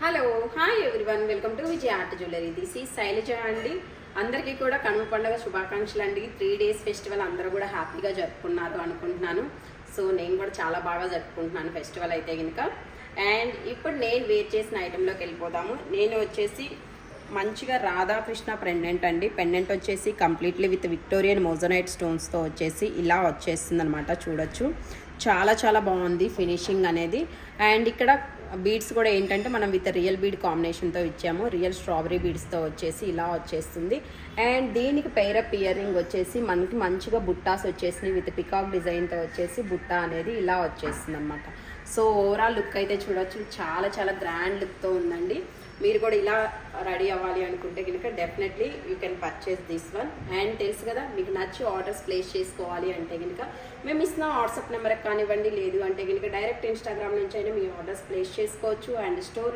Hello hi everyone, welcome to Vijaya art jewellery. This ఈ శైలజ అండి. అందరికీ కూడా కనుమ పండుగ శుభాకాంక్షలు అండి. 3 days ఫెస్టివల్ అందరూ కూడా హ్యాపీగా జరుపుకున్నారు అనుకుంటున్నాను. సో నేను కూడా చాలా బాగా జరుపుకుంటున్నాను ఫెస్టివల్ అయితే కనుక. అండ్ ఇప్పుడు నేను వేర్ చేసిన ఐటెంలోకి వెళ్ళిపోదాము. నేను వచ్చేసి మంచిగా రాధాకృష్ణ పెండెంట్ అండి. పెండెంట్ వచ్చేసి కంప్లీట్లీ విత్ విక్టోరియన్ మోజోనైట్ స్టోన్స్తో వచ్చేసి ఇలా వచ్చేస్తుంది అనమాట. చూడొచ్చు, చాలా చాలా బాగుంది ఫినిషింగ్ అనేది. అండ్ ఇక్కడ బీడ్స్ కూడా ఏంటంటే మనం విత్ రియల్ బీడ్ కాంబినేషన్తో ఇచ్చాము. రియల్ స్ట్రాబెరీ బీడ్స్తో వచ్చేసి ఇలా వచ్చేస్తుంది. అండ్ దీనికి పెయిరప్ ఇయర్ రింగ్ వచ్చేసి మనకి మంచిగా బుట్టాస్ వచ్చేసినాయి విత్ పికాక్ డిజైన్తో వచ్చేసి బుట్ట అనేది ఇలా వచ్చేస్తుంది అనమాట. సో ఓవరాల్ లుక్ అయితే చూడొచ్చు, చాలా చాలా గ్రాండ్ లుక్తో ఉందండి. మీరు కూడా ఇలా రెడీ అవ్వాలి అనుకుంటే కనుక definitely you can purchase this one. And తెలుసు కదా, మీకు నచ్చి ఆర్డర్స్ ప్లేస్ చేసుకోవాలి అంటే కనుక మేము ఇస్తున్న వాట్సాప్ నెంబర్కి కానివ్వండి, లేదు అంటే కనుక డైరెక్ట్ ఇన్స్టాగ్రామ్ నుంచి అయినా మీ ఆర్డర్స్ ప్లేస్ చేసుకోవచ్చు. అండ్ స్టోర్లో